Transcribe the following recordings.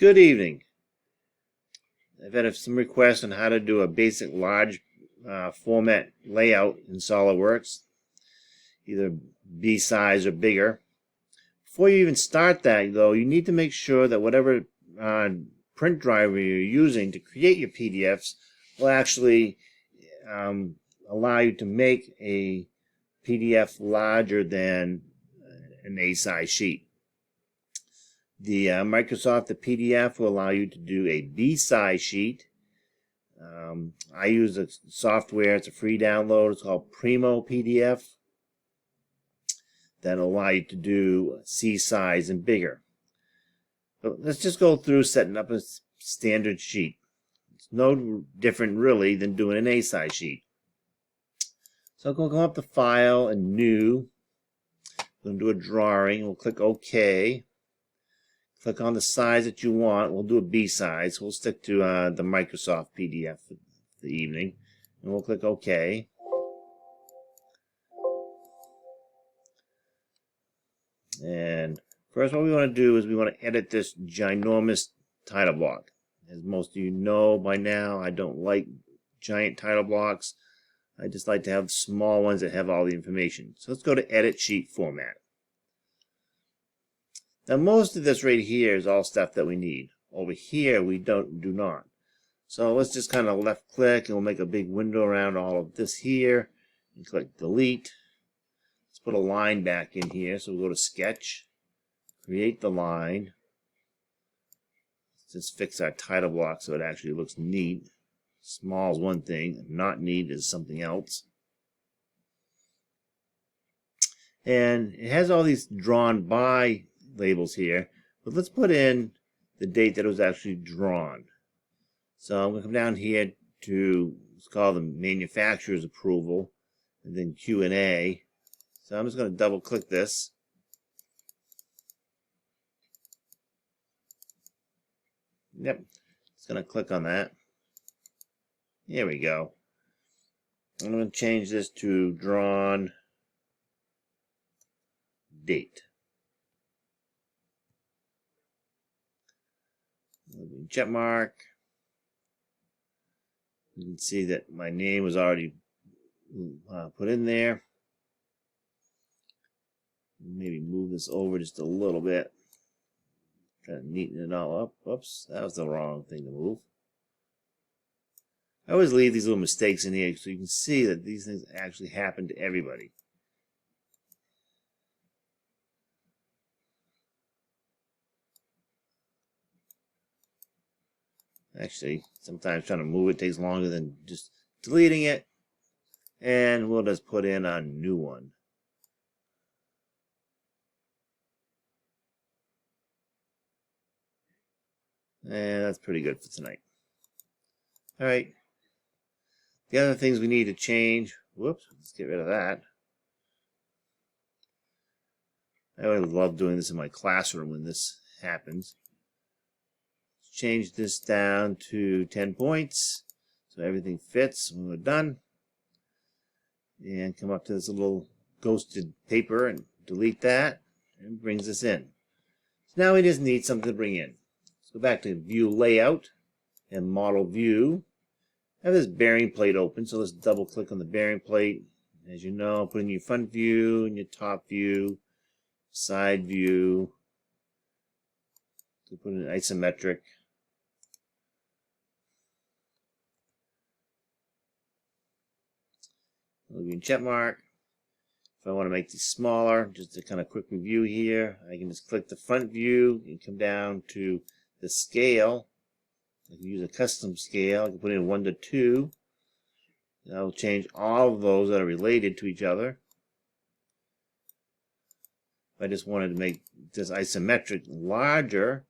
Good evening. I've had some requests on how to do a basic large format layout in SOLIDWORKS, either B size or bigger. Before you even start that, though, you need to make sure that whatever print driver you're using to create your PDFs will actually allow you to make a PDF larger than an A size sheet. The Microsoft PDF will allow you to do a B-size sheet. I use a software, it's a free download, it's called Primo PDF. That'll allow you to do C-size and bigger. So let's just go through setting up a standard sheet. It's no different really than doing an A-size sheet. So I'm going to go up to File and New. I'm going to do a drawing. We'll click OK. Click on the size that you want. We'll do a B size. We'll stick to the Microsoft PDF for the evening. And we'll click OK. And first what we want to do is we want to edit this ginormous title block. As most of you know by now, I don't like giant title blocks. I just like to have small ones that have all the information. So let's go to Edit Sheet Format. Now most of this right here is all stuff that we need. Over here we do not. So let's just kind of left click and we'll make a big window around all of this here and click delete. Let's put a line back in here. So we'll go to Sketch, create the line. Let's just fix our title block so it actually looks neat. Small is one thing, not neat is something else. And it has all these drawn by labels here, but let's put in the date that it was actually drawn. So I'm going to come down here to, let's call the manufacturer's approval, and then Q&A. So I'm just going to double click this. Yep, just going to click on that. Here we go. I'm going to change this to drawn date. Check mark. You can see that my name was already put in there. Maybe move this over just a little bit. Try to neaten it all up. Oops, that was the wrong thing to move. I always leave these little mistakes in here so you can see that these things actually happen to everybody. Actually, sometimes trying to move it takes longer than just deleting it. And we'll just put in a new one. And that's pretty good for tonight. Alright. The other things we need to change. Whoops, let's get rid of that. I always love doing this in my classroom when this happens. Change this down to 10 points so everything fits when we're done. And come up to this little ghosted paper and delete that, and it brings us in. So now we just need something to bring in. Let's go back to View Layout and Model View. I have this bearing plate open, so let's double click on the bearing plate. As you know, put in your front view and your top view, side view. So put in isometric. Check mark. If I want to make these smaller, just a kind of quick review here, I can just click the front view and come down to the scale. I can use a custom scale. I can put in 1 to 2. That will change all of those that are related to each other. If I just wanted to make this isometric larger,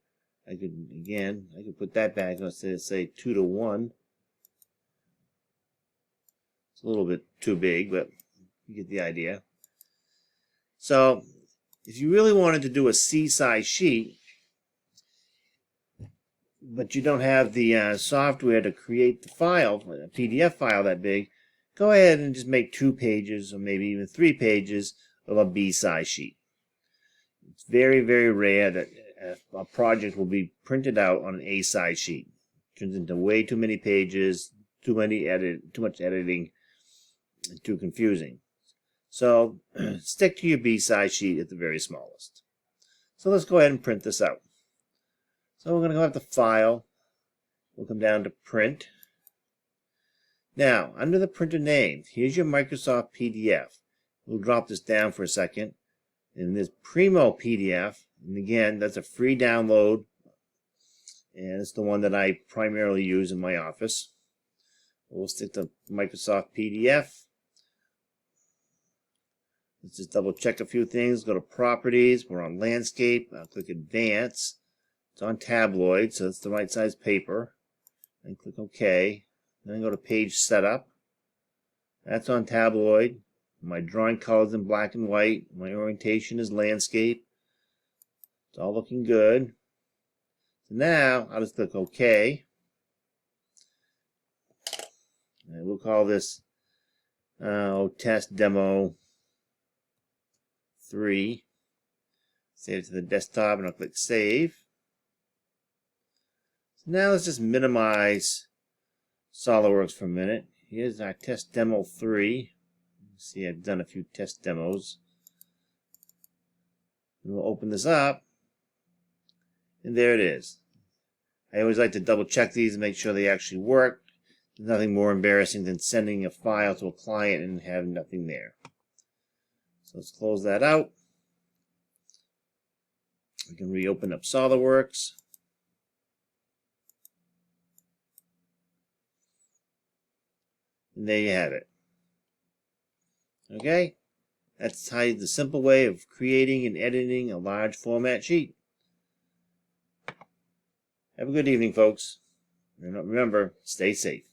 I could put that back. Let's say 2 to 1. A little bit too big, but you get the idea. So if you really wanted to do a C-size sheet, but you don't have the software to create the file, a PDF file that big, go ahead and just make 2 pages or maybe even 3 pages of a B-size sheet. It's very, very rare that a project will be printed out on an A-size sheet. It turns into way too many pages, too much editing, and too confusing. So stick to your B-size sheet at the very smallest. So let's go ahead and print this out. So we're going to go up to File. We'll come down to Print. Now, under the printer name, here's your Microsoft PDF. We'll drop this down for a second. And there's Primo PDF. And again, that's a free download. And it's the one that I primarily use in my office. We'll stick to Microsoft PDF. Let's just double check a few things. Go to Properties. We're on Landscape. I'll click Advance. It's on tabloid, so it's the right size paper. And click OK. Then go to Page Setup. That's on tabloid. My drawing colors in black and white. My orientation is landscape. It's all looking good. So now I'll just click OK. And we'll call this Test Demo 3. Save it to the desktop and I'll click Save. So now let's just minimize SOLIDWORKS for a minute. Here's our Test Demo 3. See, I've done a few test demos. And we'll open this up. And there it is. I always like to double check these and make sure they actually work. There's nothing more embarrassing than sending a file to a client and having nothing there. So let's close that out. We can reopen up SOLIDWORKS. And there you have it. Okay? That's the simple way of creating and editing a large format sheet. Have a good evening, folks. And remember, stay safe.